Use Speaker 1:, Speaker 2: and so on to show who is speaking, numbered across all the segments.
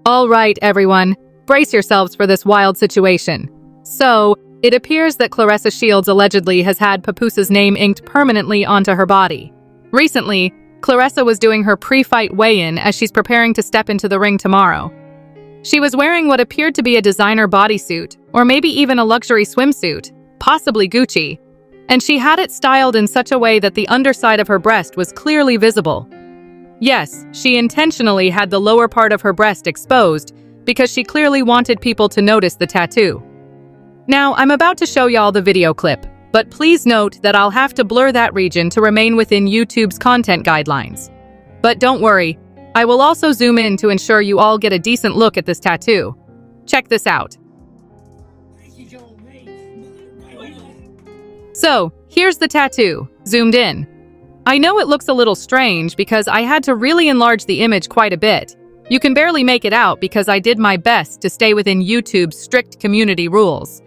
Speaker 1: All right, everyone, brace yourselves for this wild situation. So, it appears that Claressa Shields allegedly has had Papoose's name inked permanently onto her body. Recently, Claressa was doing her pre-fight weigh-in as she's preparing to step into the ring tomorrow. She was wearing what appeared to be a designer bodysuit, or maybe even a luxury swimsuit, possibly Gucci, and she had it styled in such a way that the underside of her breast was clearly visible. Yes, she intentionally had the lower part of her breast exposed because she clearly wanted people to notice the tattoo. Now, I'm about to show y'all the video clip, but please note that I'll have to blur that region to remain within YouTube's content guidelines. But don't worry, I will also zoom in to ensure you all get a decent look at this tattoo. Check this out. So, here's the tattoo, zoomed in. I know it looks a little strange because I had to really enlarge the image quite a bit. You can barely make it out because I did my best to stay within YouTube's strict community rules.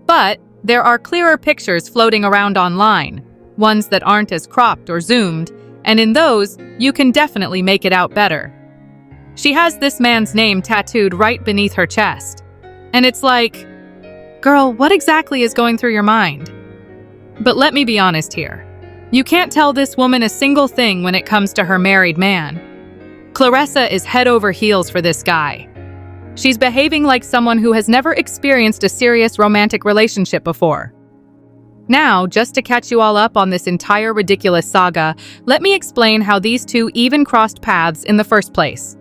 Speaker 1: But there are clearer pictures floating around online, ones that aren't as cropped or zoomed, and in those, you can definitely make it out better. She has this man's name tattooed right beneath her chest. And it's like, girl, what exactly is going through your mind? But let me be honest here. You can't tell this woman a single thing when it comes to her married man. Claressa is head over heels for this guy. She's behaving like someone who has never experienced a serious romantic relationship before. Now, just to catch you all up on this entire ridiculous saga, let me explain how these two even crossed paths in the first place.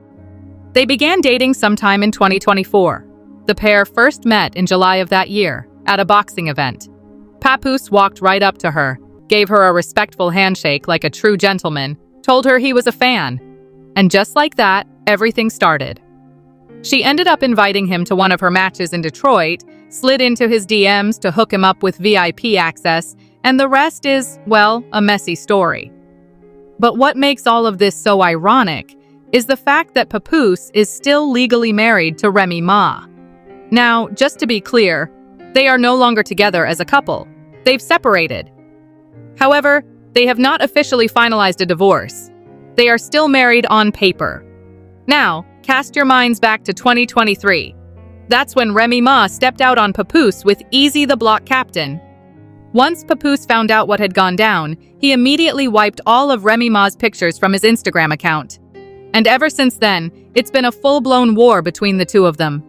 Speaker 1: They began dating sometime in 2024. The pair first met in July of that year, at a boxing event. Papoose walked right up to her, gave her a respectful handshake like a true gentleman, told her he was a fan. And just like that, everything started. She ended up inviting him to one of her matches in Detroit, slid into his DMs to hook him up with VIP access, and the rest is, well, a messy story. But what makes all of this so ironic is the fact that Papoose is still legally married to Remy Ma. Now, just to be clear, they are no longer together as a couple. They've separated. However, they have not officially finalized a divorce. They are still married on paper. Now, cast your minds back to 2023. That's when Remy Ma stepped out on Papoose with Easy the Block Captain. Once Papoose found out what had gone down, he immediately wiped all of Remy Ma's pictures from his Instagram account. And ever since then, it's been a full-blown war between the two of them.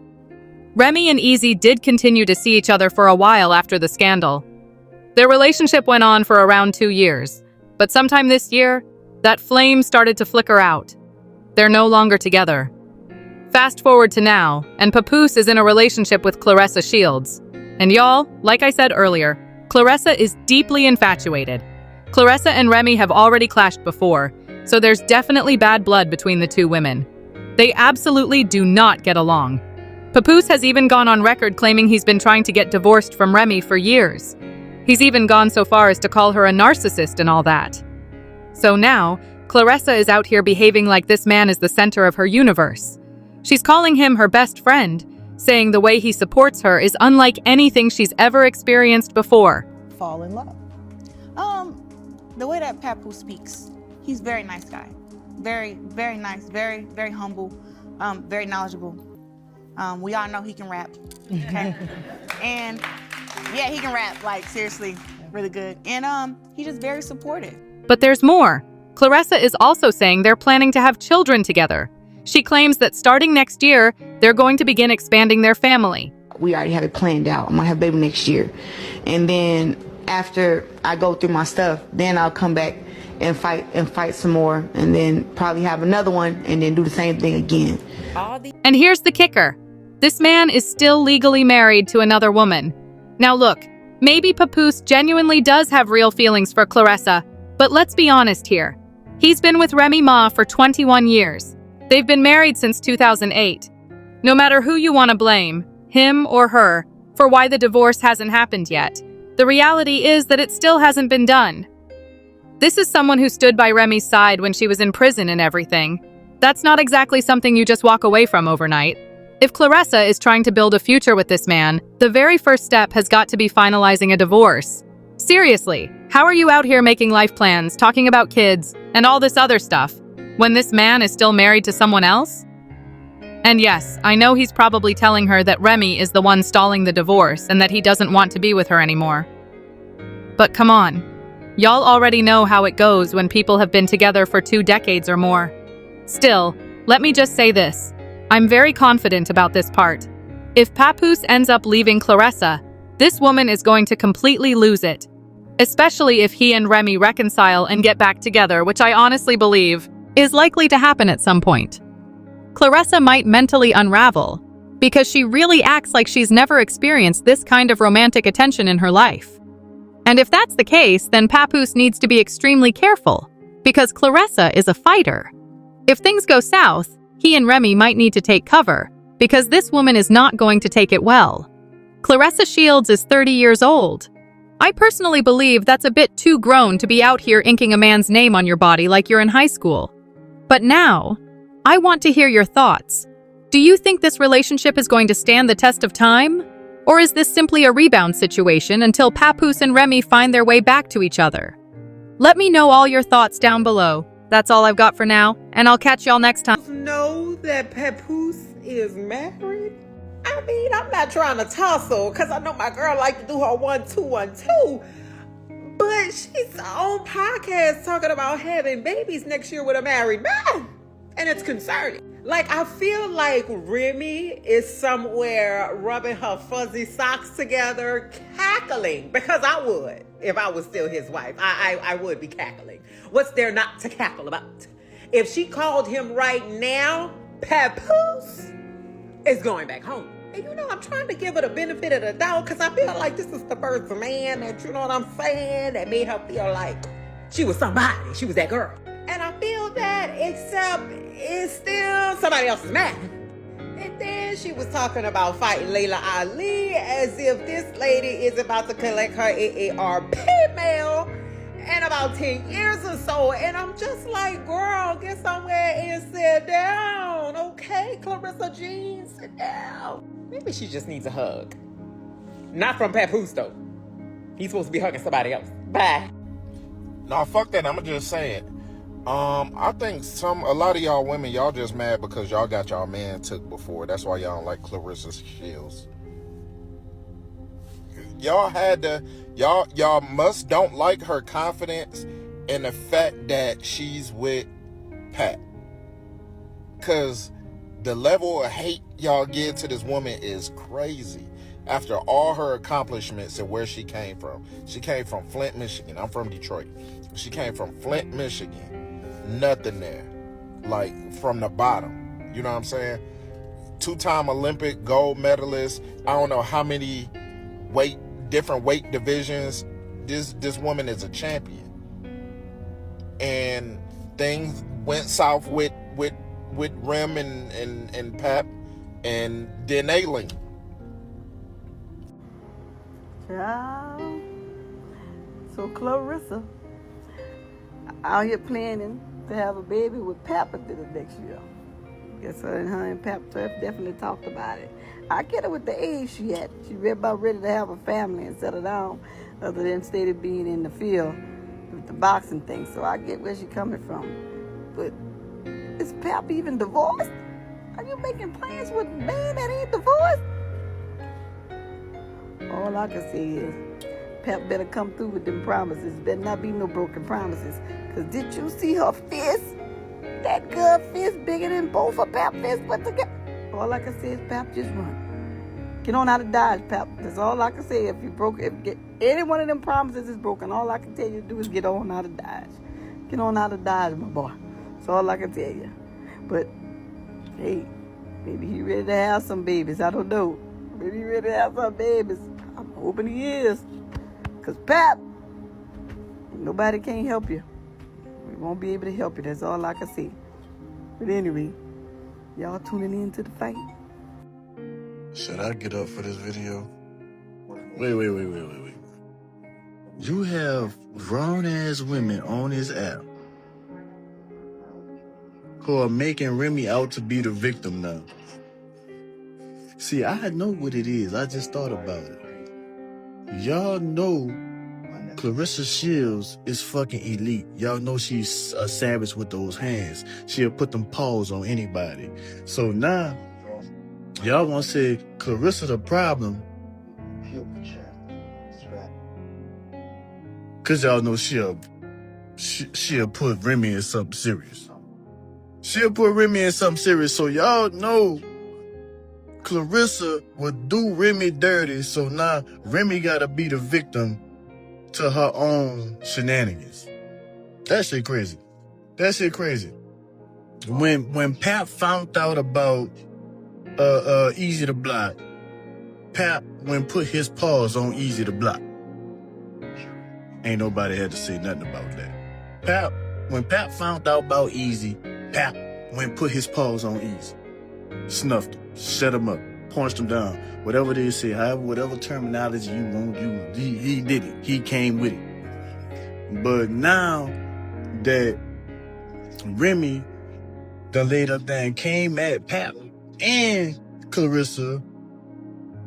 Speaker 1: Remy and Easy did continue to see each other for a while after the scandal. Their relationship went on for around 2 years, but sometime this year, that flame started to flicker out. They're no longer together. Fast forward to now, and Papoose is in a relationship with Claressa Shields. And y'all, like I said earlier, Claressa is deeply infatuated. Claressa and Remy have already clashed before, so there's definitely bad blood between the two women. They absolutely do not get along. Papoose has even gone on record claiming he's been trying to get divorced from Remy for years. He's even gone so far as to call her a narcissist and all that. So now, Claressa is out here behaving like this man is the center of her universe. She's calling him her best friend, saying the way he supports her is unlike anything she's ever experienced before.
Speaker 2: Fall in love. The way that Papoose speaks, he's a very nice guy. Very, very nice, very, very humble, very knowledgeable. We all know he can rap, okay? And yeah, he can rap, like seriously, really good. And he's just very supportive.
Speaker 1: But there's more. Claressa is also saying they're planning to have children together. She claims that starting next year, they're going to begin expanding their family.
Speaker 3: We already have it planned out. I'm gonna have a baby next year. And then after I go through my stuff, then I'll come back and fight some more, and then probably have another one and then do the same thing again.
Speaker 1: And here's the kicker. This man is still legally married to another woman. Now look, maybe Papoose genuinely does have real feelings for Claressa, but let's be honest here. He's been with Remy Ma for 21 years. They've been married since 2008. No matter who you want to blame, him or her, for why the divorce hasn't happened yet, the reality is that it still hasn't been done. This is someone who stood by Remy's side when she was in prison and everything. That's not exactly something you just walk away from overnight. If Claressa is trying to build a future with this man, the very first step has got to be finalizing a divorce. Seriously, how are you out here making life plans, talking about kids, and all this other stuff, when this man is still married to someone else? And yes, I know he's probably telling her that Remy is the one stalling the divorce and that he doesn't want to be with her anymore. But come on. Y'all already know how it goes when people have been together for 2 decades or more. Still, let me just say this. I'm very confident about this part. If Papoose ends up leaving Claressa, this woman is going to completely lose it. Especially if he and Remy reconcile and get back together, which I honestly believe is likely to happen at some point. Claressa might mentally unravel because she really acts like she's never experienced this kind of romantic attention in her life. And if that's the case, then Papoose needs to be extremely careful because Claressa is a fighter. If things go south, he and Remy might need to take cover because this woman is not going to take it well. Claressa Shields is 30 years old. I personally believe that's a bit too grown to be out here inking a man's name on your body like you're in high school. But now, I want to hear your thoughts. Do you think this relationship is going to stand the test of time? Or is this simply a rebound situation until Papoose and Remy find their way back to each other? Let me know all your thoughts down below. That's all I've got for now, and I'll catch y'all next time.
Speaker 4: Know that Papoose is married? I mean, I'm not trying to tussle because I know my girl like to do her 1-2-1-2. But she's on podcast talking about having babies next year with a married man. And it's concerning. Like, I feel like Remy is somewhere rubbing her fuzzy socks together, cackling. Because I would, if I was still his wife. I would be cackling. What's there not to cackle about? If she called him right now, Papoose is going back home. And you know, I'm trying to give her the benefit of the doubt because I feel like this is the first man that, you know what I'm saying, that made her feel like she was somebody. She was that girl. And I feel that, except it's still somebody else's man. And then she was talking about fighting Layla Ali as if this lady is about to collect her AARP mail in about 10 years or so. And I'm just like, girl, get somewhere and sit down. Okay, Claressa Jean, sit down. Maybe she just needs a hug. Not from Papoose, though. He's supposed to be hugging somebody else. Bye.
Speaker 5: Nah, fuck that. I'ma just say it. I think a lot of y'all women, y'all just mad because y'all got y'all man took before. That's why y'all don't like Claressa Shields. Y'all must don't like her confidence and the fact that she's with Pat. Cause the level of hate y'all give to this woman is crazy. After all her accomplishments and where she came from. She came from Flint, Michigan. I'm from Detroit. She came from Flint, Michigan. Nothing there. Like, from the bottom. You know what I'm saying? 2-time Olympic gold medalist. I don't know how many different weight divisions. This woman is a champion. And things went south with Rem and Pap, and then they linked.
Speaker 6: Child. So Claressa out here planning to have a baby with Papa the next year. Guess her and Pap definitely talked about it. I get her with the age she had. She about ready to have a family and settle down, other than instead of being in the field with the boxing thing. So I get where she coming from. But is Pap even divorced? Are you making plans with a man that ain't divorced? All I can say is, Pap better come through with them promises. Better not be no broken promises. Because did you see her fist? That good fist bigger than both of Pap fists put together. All I can say is, Pap, just run. Get on out of Dodge, Pap. That's all I can say. If any one of them promises is broken, all I can tell you to do is get on out of Dodge. Get on out of Dodge, my boy. That's all I can tell you. But, hey, maybe he ready to have some babies. I don't know. Maybe he ready to have some babies. I'm hoping he is. Because Pap, nobody can't help you. We won't be able to help you. That's all I can say. But anyway, y'all tuning in to the fight.
Speaker 7: Should I get up for this video? Wait. You have grown-ass women on this app who are making Remy out to be the victim now. See, I know what it is. I just thought about it. Y'all know Claressa Shields is fucking elite. Y'all know she's a savage with those hands. She'll put them paws on anybody. So now y'all want to say Claressa the problem, because y'all know she'll put Remy in something serious. She'll put Remy in something serious. So y'all know Claressa would do Remy dirty. So now Remy got to be the victim to her own shenanigans. That shit crazy. That shit crazy. When Pap found out about Easy to Block, Pap put his paws on Easy to Block. Ain't nobody had to say nothing about that. When Pap found out about Easy, Pap put his paws on Easy. Snuffed him, shut him up, punched him down. Whatever they say, however, whatever terminology you want, he did it. He came with it. But now that Remy done laid up there and came at Pap and Claressa,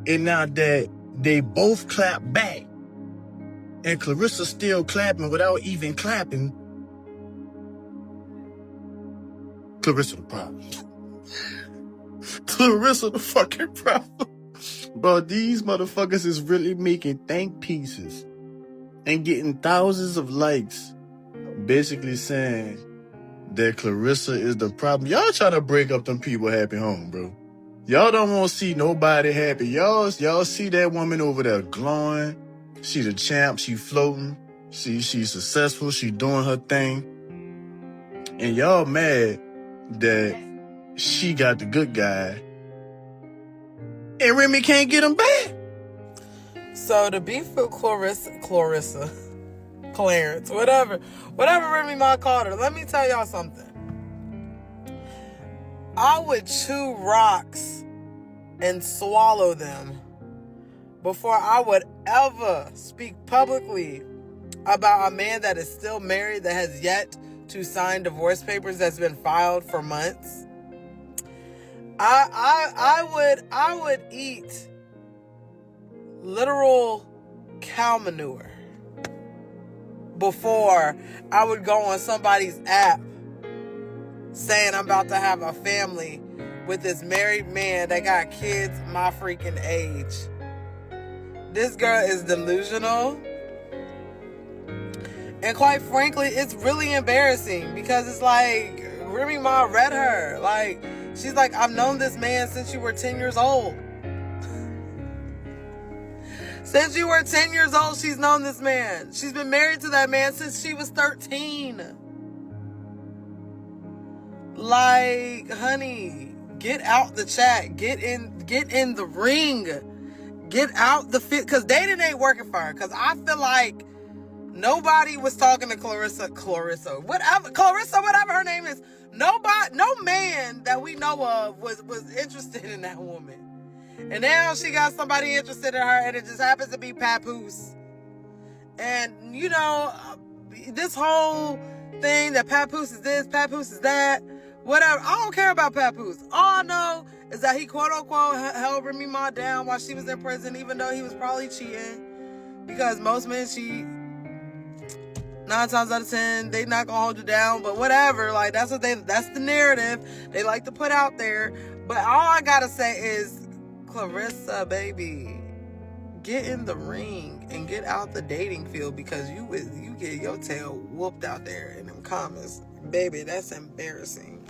Speaker 7: and now that they both clap back, and Claressa still clapping without even clapping, Claressa the problem. Claressa the fucking problem. Bro, these motherfuckers is really making think pieces and getting thousands of likes, basically saying that Claressa is the problem. Y'all trying to break up them people happy home, bro. Y'all don't want to see nobody happy. Y'all see that woman over there glowing. She the champ. She floating. She's successful. She doing her thing. And y'all mad that she got the good guy and Remy can't get him back.
Speaker 4: So the beef with Claressa, Clarence, whatever Remy Ma called her, let me tell y'all something. I would chew rocks and swallow them before I would ever speak publicly about a man that is still married, that has yet to sign divorce papers, that's been filed for months. I would eat literal cow manure before I would go on somebody's app saying I'm about to have a family with this married man that got kids my freaking age. This girl is delusional. And quite frankly, it's really embarrassing because it's like Remy Ma read her. Like, she's like, I've known this man since you were 10 years old. Since you were 10 years old, she's known this man. She's been married to that man since she was 13. Like, honey, get out the chat. Get in the ring. Get out the fit. Because dating ain't working for her. Because I feel like nobody was talking to Claressa, whatever her name is. No man that we know of was interested in that woman. And now she got somebody interested in her, and it just happens to be Papoose. And, you know, this whole thing that Papoose is this, Papoose is that, whatever. I don't care about Papoose. All I know is that he, quote-unquote, held Remy Ma down while she was in prison, even though he was probably cheating. Because most men cheat. 9 times out of 10, they not gonna hold you down, but whatever. Like, that's the narrative they like to put out there. But all I gotta say is, Claressa, baby, get in the ring and get out the dating field, because you get your tail whooped out there in them comments. Baby, that's embarrassing.